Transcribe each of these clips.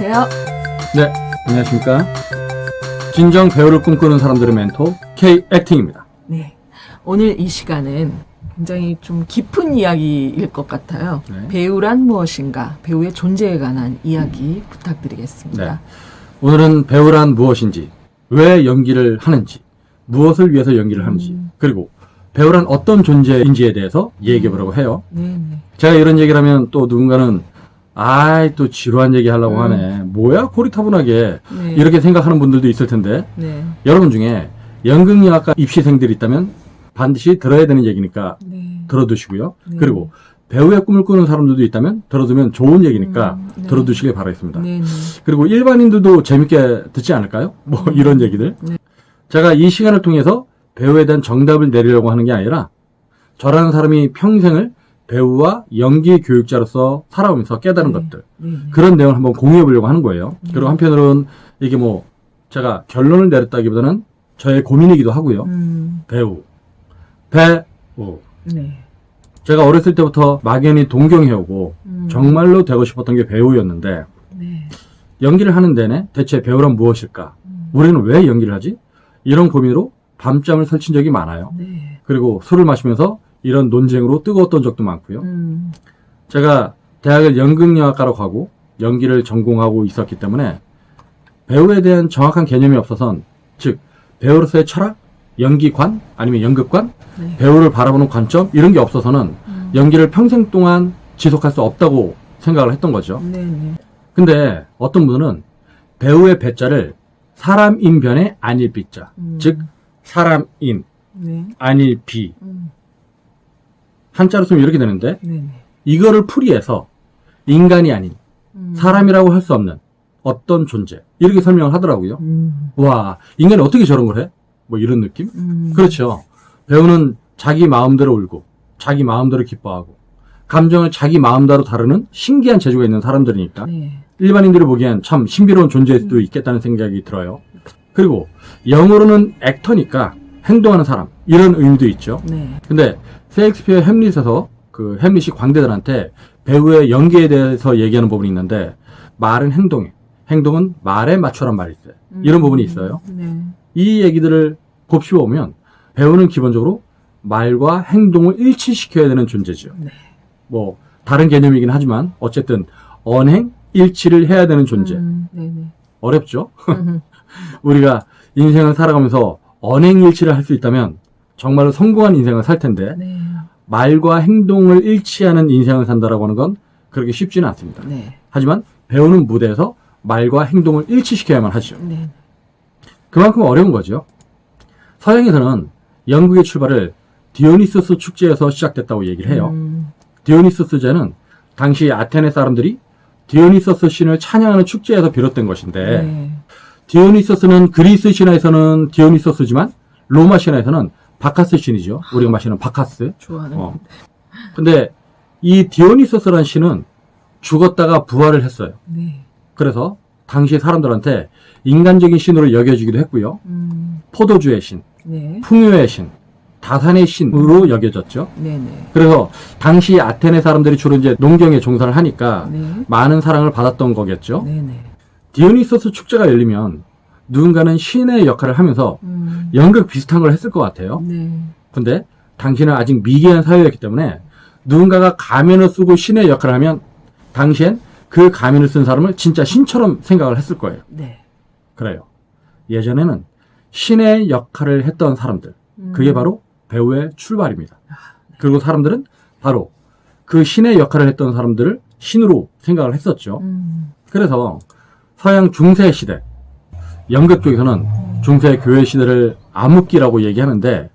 안녕하세요. 네, 안녕하십니까. 진정 배우를 꿈꾸는 사람들의 멘토 K-액팅입니다. 네, 오늘 이 시간은 굉장히 좀 깊은 이야기일 것 같아요. 네. 배우란 무엇인가, 배우의 존재에 관한 이야기 부탁드리겠습니다. 네. 오늘은 배우란 무엇인지, 왜 연기를 하는지, 무엇을 위해서 연기를 하는지, 그리고 배우란 어떤 존재인지에 대해서 얘기해보려고 해요. 네. 제가 이런 얘기를 하면 또 누군가는 아이 또 지루한 얘기 하려고 하네. 뭐야 고리타분하게 네. 이렇게 생각하는 분들도 있을 텐데 네. 여러분 중에 연극영화과 입시생들이 있다면 반드시 들어야 되는 얘기니까 네. 들어두시고요. 네. 그리고 배우의 꿈을 꾸는 사람들도 있다면 들어두면 좋은 얘기니까 네. 들어두시길 바라겠습니다. 네. 네. 그리고 일반인들도 재밌게 듣지 않을까요? 뭐 이런 얘기들. 네. 제가 이 시간을 통해서 배우에 대한 정답을 내리려고 하는 게 아니라 저라는 사람이 평생을 배우와 연기 교육자로서 살아오면서 깨달은 네. 것들, 네. 그런 내용을 한번 공유해 보려고 하는 거예요. 그리고 한편으로는 이게 뭐 제가 결론을 내렸다기보다는 저의 고민이기도 하고요. 배우. 네. 제가 어렸을 때부터 막연히 동경해오고 정말로 되고 싶었던 게 배우였는데 네. 연기를 하는 데는 대체 배우란 무엇일까? 우리는 왜 연기를 하지? 이런 고민으로 밤잠을 설친 적이 많아요. 네. 그리고 술을 마시면서 이런 논쟁으로 뜨거웠던 적도 많고요. 제가 대학을 연극영화과로 가고 연기를 전공하고 있었기 때문에 배우에 대한 정확한 개념이 없어선, 즉 배우로서의 철학, 연기관 아니면 연극관, 네. 배우를 바라보는 관점 이런 게 없어서는 연기를 평생 동안 지속할 수 없다고 생각을 했던 거죠. 네. 네. 근데 어떤 분은 배우의 배자를 사람인 변에 아닐 비자, 즉 사람인 네. 아닐 비, 한자로 쓰면 이렇게 되는데 네. 이거를 풀이해서 인간이 아닌 사람이라고 할 수 없는 어떤 존재 이렇게 설명을 하더라고요. 와, 인간이 어떻게 저런 걸 해? 뭐 이런 느낌? 그렇죠. 배우는 자기 마음대로 울고 자기 마음대로 기뻐하고 감정을 자기 마음대로 다루는 신기한 재주가 있는 사람들이니까 네. 일반인들이 보기엔 참 신비로운 존재일 수도 있겠다는 생각이 들어요. 그리고 영어로는 액터니까 행동하는 사람 이런 의미도 있죠. 네. 근데 셰익스피어 햄릿에서 그 햄릿이 광대들한테 배우의 연기에 대해서 얘기하는 부분이 있는데 말은 행동에, 행동은 말에 맞춰란 말이 있어요. 이런 부분이 있어요. 네. 이 얘기들을 곱씹어보면 배우는 기본적으로 말과 행동을 일치시켜야 되는 존재죠. 네. 뭐 다른 개념이긴 하지만 어쨌든 언행, 일치를 해야 되는 존재. 네. 어렵죠? 우리가 인생을 살아가면서 언행일치를 할 수 있다면 정말로 성공한 인생을 살 텐데 네. 말과 행동을 일치하는 인생을 산다라고 하는 건 그렇게 쉽지는 않습니다. 네. 하지만 배우는 무대에서 말과 행동을 일치시켜야만 하죠. 네. 그만큼 어려운 거죠. 서양에서는 연극의 출발을 디오니소스 축제에서 시작됐다고 얘기를 해요. 디오니소스제는 당시 아테네 사람들이 디오니소스 신을 찬양하는 축제에서 비롯된 것인데 네. 디오니소스는 그리스 신화에서는 디오니소스지만 로마 신화에서는 바카스 신이죠. 우리가 마시는 바카스. 좋아하는. 근데 이 디오니소스라는 신은 죽었다가 부활을 했어요. 네. 그래서 당시 사람들한테 인간적인 신으로 여겨지기도 했고요. 포도주의 신, 네. 풍요의 신, 다산의 신으로 여겨졌죠. 네네. 그래서 당시 아테네 사람들이 주로 이제 농경에 종사를 하니까 네. 많은 사랑을 받았던 거겠죠. 네네. 디오니소스 축제가 열리면 누군가는 신의 역할을 하면서 연극 비슷한 걸 했을 것 같아요. 네. 근데 당시는 아직 미개한 사회였기 때문에 누군가가 가면을 쓰고 신의 역할을 하면 당시엔 그 가면을 쓴 사람을 진짜 신처럼 생각을 했을 거예요. 네. 그래요. 예전에는 신의 역할을 했던 사람들, 그게 바로 배우의 출발입니다. 그리고 사람들은 바로 그 신의 역할을 했던 사람들을 신으로 생각을 했었죠. 그래서 서양 중세 시대, 연극 쪽에서는 중세 교회 시대를 암흑기라고 얘기하는데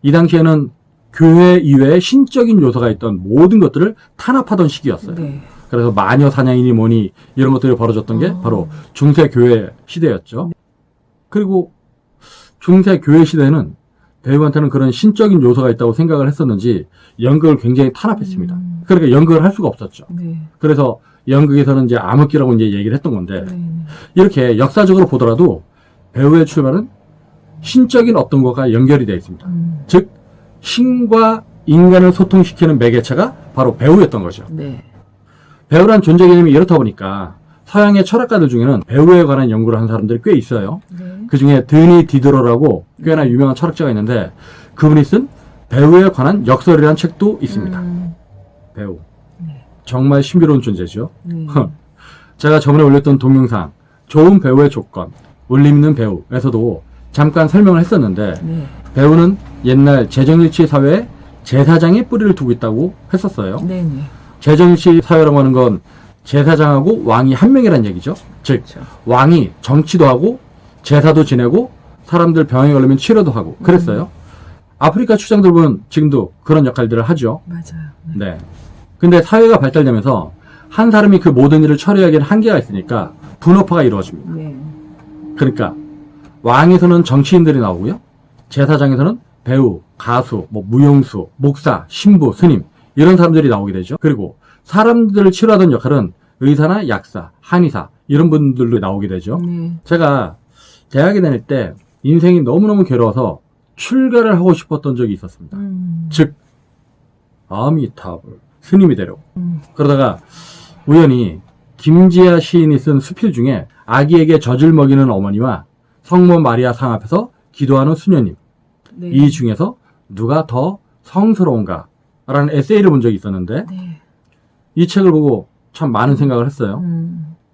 이 당시에는 교회 이외에 신적인 요소가 있던 모든 것들을 탄압하던 시기였어요. 네. 그래서 마녀 사냥이니 뭐니 이런 것들이 벌어졌던 게 바로 중세 교회 시대였죠. 그리고 중세 교회 시대는 배우한테는 그런 신적인 요소가 있다고 생각을 했었는지 연극을 굉장히 탄압했습니다. 그러니까 연극을 할 수가 없었죠. 네. 그래서 연극에서는 이제 암흑기라고 이제 얘기를 했던 건데 네. 이렇게 역사적으로 보더라도 배우의 출발은 신적인 어떤 것과 연결이 되어 있습니다. 즉 신과 인간을 소통시키는 매개체가 바로 배우였던 거죠. 네. 배우란 존재 개념이 이렇다 보니까 서양의 철학가들 중에는 배우에 관한 연구를 한 사람들이 꽤 있어요. 네. 그 중에 드니 디더러라고 꽤나 유명한 철학자가 있는데 그분이 쓴 배우에 관한 역설이라는 책도 있습니다. 배우. 네. 정말 신비로운 존재죠. 네. 제가 저번에 올렸던 동영상 좋은 배우의 조건, 울림 있는 배우에서도 잠깐 설명을 했었는데 네. 배우는 옛날 제정일치 사회에 제사장의 뿌리를 두고 있다고 했었어요. 네. 네. 제정일치 사회라고 하는 건 제사장하고 왕이 한 명이라는 얘기죠. 즉 그렇죠. 왕이 정치도 하고 제사도 지내고 사람들 병에 걸리면 치료도 하고 그랬어요. 아프리카 추장들 보면 지금도 그런 역할들을 하죠. 맞아요. 네. 근데 사회가 발달되면서 한 사람이 그 모든 일을 처리하기에는 한계가 있으니까 분업화가 이루어집니다. 네. 그러니까 왕에서는 정치인들이 나오고요. 제사장에서는 배우, 가수, 뭐 무용수, 목사, 신부, 스님 이런 사람들이 나오게 되죠. 그리고 사람들을 치료하던 역할은 의사나 약사, 한의사 이런 분들도 나오게 되죠. 네. 제가 대학에 다닐 때 인생이 너무너무 괴로워서 출가를 하고 싶었던 적이 있었습니다. 즉 아미타불 스님이 되려고. 그러다가 우연히 김지아 시인이 쓴 수필 중에 아기에게 젖을 먹이는 어머니와 성모 마리아 상 앞에서 기도하는 수녀님 네. 이 중에서 누가 더 성스러운가 라는 에세이를 본 적이 있었는데 네. 이 책을 보고 참 많은 생각을 했어요.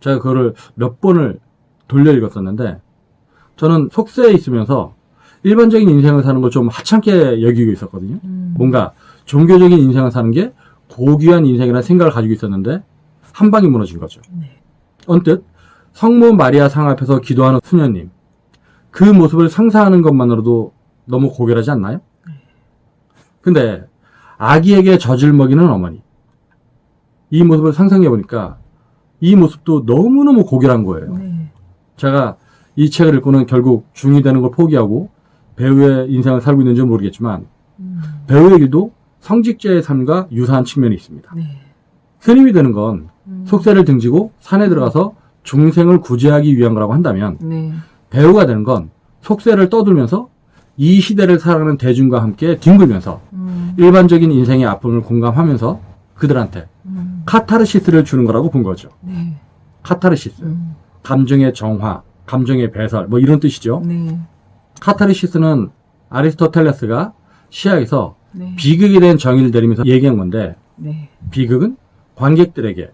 제가 그거를 몇 번을 돌려 읽었었는데 저는 속세에 있으면서 일반적인 인생을 사는 걸 좀 하찮게 여기고 있었거든요. 뭔가 종교적인 인생을 사는 게 고귀한 인생이라는 생각을 가지고 있었는데 한 방이 무너진 거죠. 네. 언뜻 성모 마리아 상 앞에서 기도하는 수녀님 그 모습을 상상하는 것만으로도 너무 고결하지 않나요? 근데 아기에게 젖을 먹이는 어머니 이 모습을 상상해 보니까 이 모습도 너무너무 고결한 거예요. 네. 제가 이 책을 읽고는 결국 중이 되는 걸 포기하고 배우의 인생을 살고 있는지 모르겠지만 배우의 길도 성직자의 삶과 유사한 측면이 있습니다. 네. 스님이 되는 건 속세를 등지고 산에 들어가서 중생을 구제하기 위한 거라고 한다면 네. 배우가 되는 건 속세를 떠들면서 이 시대를 살아가는 대중과 함께 뒹굴면서 일반적인 인생의 아픔을 공감하면서 그들한테 카타르시스를 주는 거라고 본 거죠. 네. 카타르시스. 감정의 정화, 감정의 배설 뭐 이런 뜻이죠. 네. 카타르시스는 아리스토텔레스가 시학에서 네. 비극에 대한 정의를 내리면서 얘기한 건데 네. 비극은 관객들에게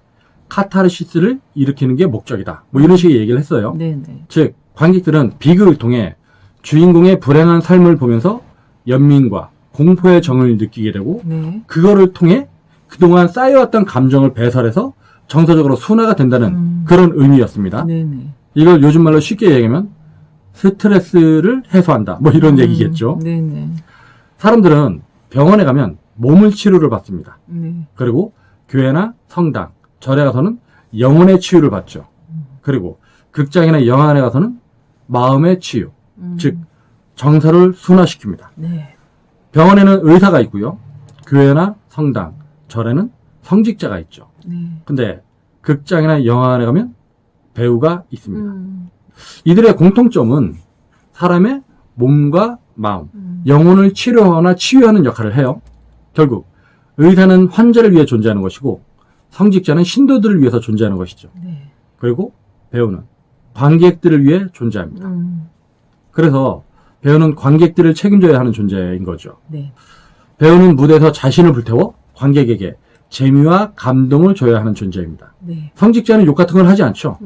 카타르시스를 일으키는 게 목적이다. 뭐 이런 식의 얘기를 했어요. 네. 네. 즉 관객들은 비극을 통해 주인공의 불행한 삶을 보면서 연민과 공포의 정을 느끼게 되고 네. 그거를 통해 그동안 쌓여왔던 감정을 배설해서 정서적으로 순화가 된다는 그런 의미였습니다. 네. 네. 이걸 요즘 말로 쉽게 얘기하면 스트레스를 해소한다. 뭐 이런 얘기겠죠. 네. 네. 사람들은 병원에 가면 몸을 치료를 받습니다. 네. 그리고 교회나 성당, 절에 가서는 영혼의 치유를 받죠. 그리고 극장이나 영화관에 가서는 마음의 치유, 즉 정서를 순화시킵니다. 네. 병원에는 의사가 있고요. 교회나 성당, 절에는 성직자가 있죠. 네. 근데 극장이나 영화관에 가면 배우가 있습니다. 이들의 공통점은 사람의 몸과 마음, 영혼을 치료하거나 치유하는 역할을 해요. 결국 의사는 환자를 위해 존재하는 것이고 성직자는 신도들을 위해서 존재하는 것이죠. 네. 그리고 배우는 관객들을 위해 존재합니다. 그래서 배우는 관객들을 책임져야 하는 존재인 거죠. 네. 배우는 무대에서 자신을 불태워 관객에게 재미와 감동을 줘야 하는 존재입니다. 네. 성직자는 욕 같은 걸 하지 않죠.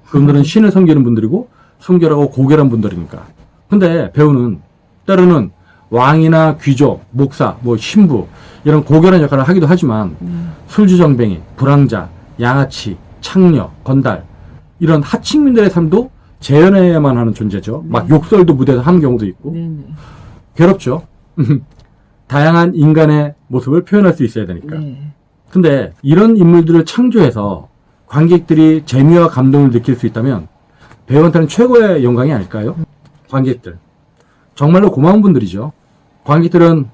그분들은 신을 섬기는 분들이고 순결하고 고결한 분들이니까. 근데 배우는 때로는 왕이나 귀족, 목사, 뭐 신부 이런 고결한 역할을 하기도 하지만 술주정뱅이, 불황자, 양아치, 창녀, 건달 이런 하층민들의 삶도 재현해야만 하는 존재죠. 막 욕설도 무대에서 하는 경우도 있고. 네. 네. 괴롭죠. 다양한 인간의 모습을 표현할 수 있어야 되니까. 네. 근데 이런 인물들을 창조해서 관객들이 재미와 감동을 느낄 수 있다면 배우한테는 최고의 영광이 아닐까요? 관객들. 정말로 고마운 분들이죠. 관객들은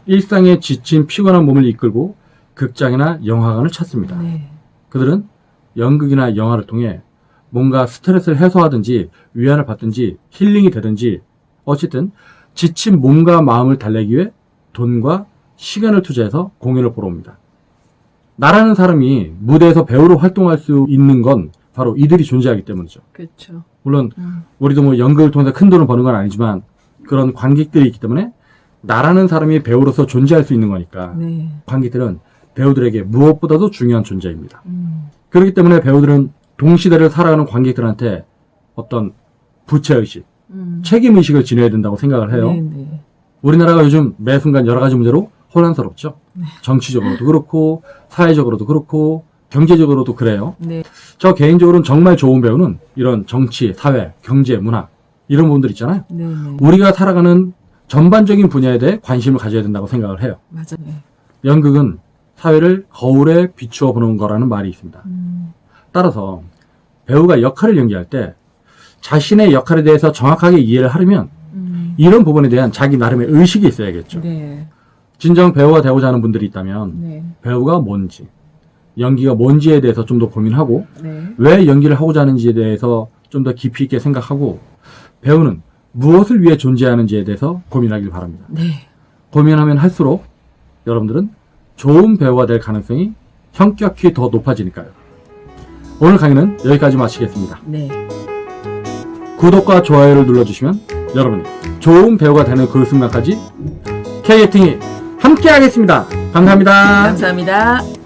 일상에 지친 피곤한 몸을 이끌고 극장이나 영화관을 찾습니다. 네. 그들은 연극이나 영화를 통해 뭔가 스트레스를 해소하든지 위안을 받든지 힐링이 되든지 어쨌든 지친 몸과 마음을 달래기 위해 돈과 시간을 투자해서 공연을 보러 옵니다. 나라는 사람이 무대에서 배우로 활동할 수 있는 건 바로 이들이 존재하기 때문이죠. 그렇죠. 물론 우리도 뭐 연극을 통해서 큰 돈을 버는 건 아니지만 그런 관객들이 있기 때문에 나라는 사람이 배우로서 존재할 수 있는 거니까 네. 관객들은 배우들에게 무엇보다도 중요한 존재입니다. 그렇기 때문에 배우들은 동시대를 살아가는 관객들한테 어떤 부채의식, 책임의식을 지녀야 된다고 생각을 해요. 네, 네. 우리나라가 요즘 매 순간 여러 가지 문제로 혼란스럽죠. 정치적으로도 그렇고 사회적으로도 그렇고 경제적으로도 그래요. 네. 저 개인적으로는 정말 좋은 배우는 이런 정치, 사회, 경제, 문화 이런 부분들 있잖아요. 네, 네. 우리가 살아가는 전반적인 분야에 대해 관심을 가져야 된다고 생각을 해요. 맞아요. 네. 연극은 사회를 거울에 비추어 보는 거라는 말이 있습니다. 따라서 배우가 역할을 연기할 때 자신의 역할에 대해서 정확하게 이해를 하려면 이런 부분에 대한 자기 나름의 의식이 있어야겠죠. 네. 진정 배우가 되고자 하는 분들이 있다면 네. 배우가 뭔지, 연기가 뭔지에 대해서 좀 더 고민하고 네. 왜 연기를 하고자 하는지에 대해서 좀 더 깊이 있게 생각하고 배우는 무엇을 위해 존재하는지에 대해서 고민하길 바랍니다. 네. 고민하면 할수록 여러분들은 좋은 배우가 될 가능성이 현격히 더 높아지니까요. 오늘 강의는 여기까지 마치겠습니다. 네. 구독과 좋아요를 눌러주시면 여러분이 좋은 배우가 되는 그 순간까지 K예팅이 함께 하겠습니다. 감사합니다. 감사합니다.